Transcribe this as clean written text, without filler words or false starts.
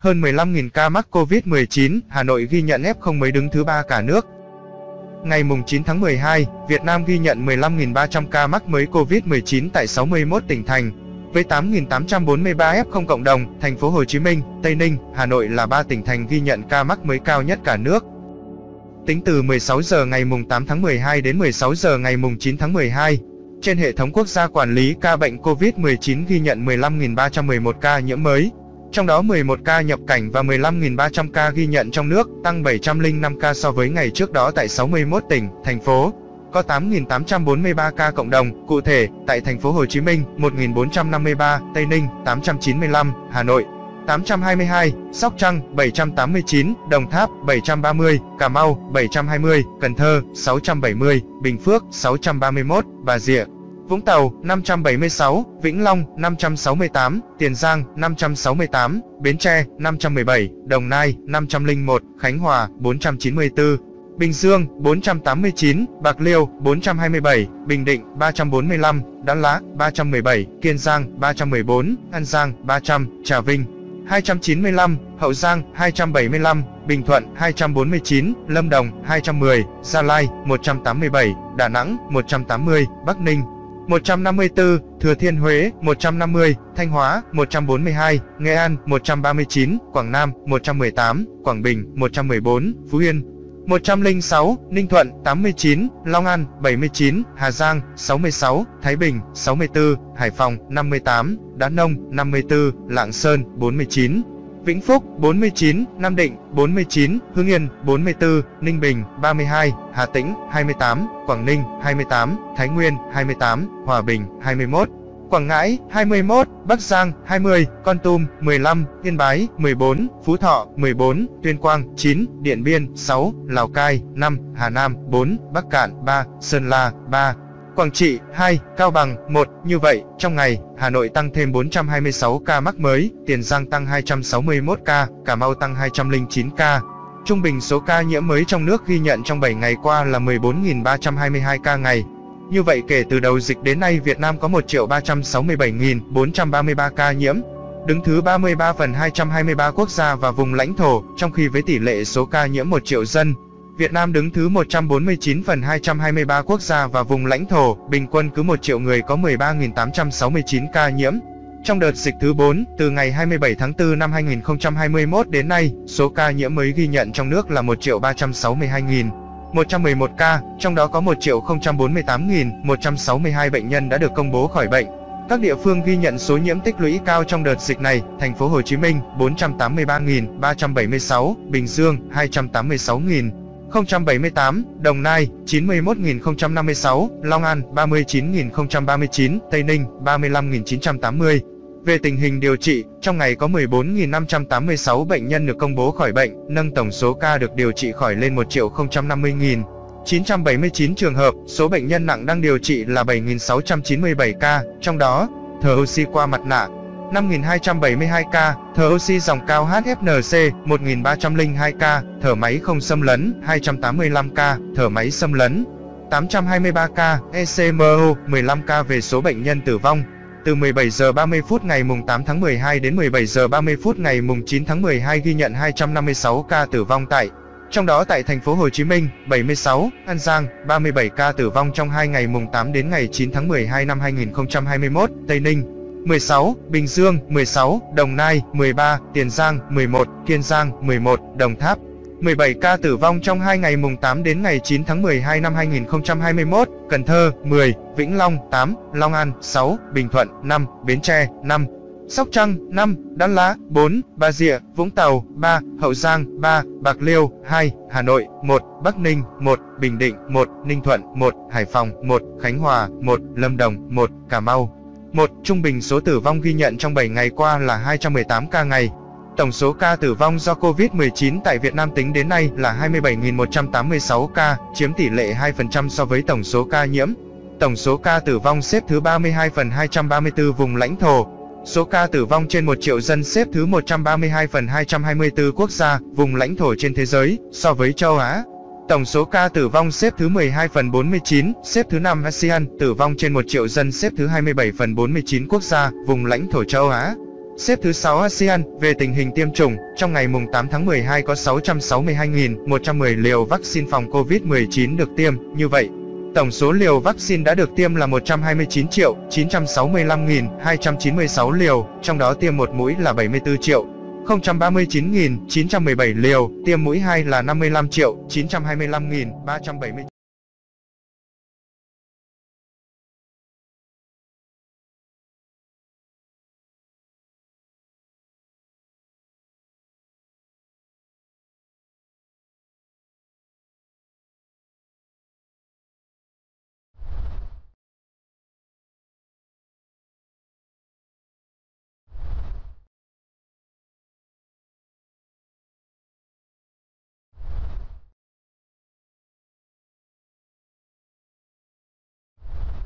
Hơn 15.000 ca mắc Covid-19, Hà Nội ghi nhận F0 mới đứng thứ 3 cả nước. Ngày 9 tháng 12, Việt Nam ghi nhận 15.300 ca mắc mới Covid-19 tại 61 tỉnh thành, với 8.843 F0 cộng đồng. Thành phố Hồ Chí Minh, Tây Ninh, Hà Nội là 3 tỉnh thành ghi nhận ca mắc mới cao nhất cả nước. Tính từ 16 giờ ngày 8 tháng 12 đến 16 giờ ngày 9 tháng 12, trên hệ thống quốc gia quản lý ca bệnh Covid-19 ghi nhận 15.311 ca nhiễm mới, trong đó 11 ca nhập cảnh và 15.300 ca ghi nhận trong nước, tăng 705 ca so với ngày trước đó. Tại 61 tỉnh, thành phố có 8.843 ca cộng đồng, cụ thể, tại thành phố Hồ Chí Minh 1.453, Tây Ninh 895, Hà Nội 822, Sóc Trăng 789, Đồng Tháp 730, Cà Mau 720, Cần Thơ 670, Bình Phước 631, Bà Rịa Vũng Tàu 576, Vĩnh Long 568, Tiền Giang 568, Bến Tre 517, Đồng Nai 501, Khánh Hòa 494, Bình Dương 489, Bạc Liêu 427, Bình Định 345, Đắk Lắk 317, Kiên Giang 314, An Giang 300, Trà Vinh 295, Hậu Giang 275, Bình Thuận 249, Lâm Đồng 210, Gia Lai 187, Đà Nẵng 180, Bắc Ninh 154, Thừa Thiên Huế 150, Thanh Hóa 142, Nghệ An 139, Quảng Nam 118, Quảng Bình 114, Phú Yên 106, Ninh Thuận 89, Long An 79, Hà Giang 66, Thái Bình 64, Hải Phòng 58, Đắk Nông 54, Lạng Sơn 49, Vĩnh Phúc 49, Nam Định 49, Hưng Yên 44, Ninh Bình 32, Hà Tĩnh 28, Quảng Ninh 28, Thái Nguyên 28, Hòa Bình 21, Quảng Ngãi 21, Bắc Giang 20, Kon Tum 15, Yên Bái 14, Phú Thọ 14, Tuyên Quang 9, Điện Biên 6, Lào Cai 5, Hà Nam 4, Bắc Kạn 3, Sơn La 3, Quảng Trị 2, Cao Bằng 1. Như vậy, trong ngày, Hà Nội tăng thêm 426 ca mắc mới, Tiền Giang tăng 261 ca, Cà Mau tăng 209 ca. Trung bình số ca nhiễm mới trong nước ghi nhận trong 7 ngày qua là 14.322 ca ngày. Như vậy kể từ đầu dịch đến nay, Việt Nam có 1.367.433 ca nhiễm, đứng thứ 33 phần 223 quốc gia và vùng lãnh thổ, trong khi với tỷ lệ số ca nhiễm 1 triệu dân, Việt Nam đứng thứ 149 phần 223 quốc gia và vùng lãnh thổ, bình quân cứ 1 triệu người có 13.869 ca nhiễm. Trong đợt dịch thứ 4, từ ngày 27 tháng 4 năm 2021 đến nay, số ca nhiễm mới ghi nhận trong nước là 1.362.111 ca, trong đó có 1.048.162 bệnh nhân đã được công bố khỏi bệnh. Các địa phương ghi nhận số nhiễm tích lũy cao trong đợt dịch này: Thành phố Hồ Chí Minh 483.376, Bình Dương 286.078, Đồng Nai 91.056, Long An 39.039, Tây Ninh 35.980. Về tình hình điều trị, trong ngày có 14.586 bệnh nhân được công bố khỏi bệnh, nâng tổng số ca được điều trị khỏi lên 1.050.979 trường hợp. Số bệnh nhân nặng đang điều trị là 7.697 ca, trong đó, thở oxy qua mặt nạ 5.272 ca, thở oxy dòng cao HFNC 1.302 ca, thở máy không xâm lấn 285 ca, thở máy xâm lấn 823 ca, ECMO 15 ca. Về số bệnh nhân tử vong, từ 17 giờ 30 phút ngày 8 tháng 12 đến 17 giờ 30 phút ngày 9 tháng 12 ghi nhận 256 ca tử vong trong đó tại thành phố Hồ Chí Minh 76, An Giang 37 ca tử vong trong 2 ngày 8 đến ngày 9 tháng 12 năm 2021, Tây Ninh 16, Bình Dương 16, Đồng Nai 13, Tiền Giang 11, Kiên Giang 11, Đồng Tháp 17 ca tử vong trong 2 ngày 8 đến ngày 9 tháng 12 năm 2021, Cần Thơ 10, Vĩnh Long 8, Long An 6, Bình Thuận 5, Bến Tre 5, Sóc Trăng 5, Đắk Lắk 4, Bà Rịa Vũng Tàu 3, Hậu Giang 3, Bạc Liêu 2, Hà Nội 1, Bắc Ninh 1, Bình Định 1, Ninh Thuận 1, Hải Phòng 1, Khánh Hòa 1, Lâm Đồng 1, Cà Mau 1. Trung bình số tử vong ghi nhận trong 7 ngày qua là 218 ca ngày. Tổng số ca tử vong do Covid-19 tại Việt Nam tính đến nay là 27.186 ca, chiếm tỷ lệ 2% so với tổng số ca nhiễm. Tổng số ca tử vong xếp thứ 32 phần 234 vùng lãnh thổ. Số ca tử vong trên 1 triệu dân xếp thứ 132 phần 224 quốc gia, vùng lãnh thổ trên thế giới, so với châu Á. Tổng số ca tử vong xếp thứ 12 phần 49, xếp thứ 5 ASEAN, tử vong trên 1 triệu dân xếp thứ 27 phần 49 quốc gia, vùng lãnh thổ châu Á. xếp thứ 6 ASEAN. Về tình hình tiêm chủng, trong ngày 8 tháng 12 có 662.110 liều vaccine phòng COVID-19 được tiêm. Như vậy, tổng số liều vaccine đã được tiêm là 129.965.296 liều, trong đó tiêm một mũi là 74.039.917 liều, tiêm mũi 2 là 55.925.370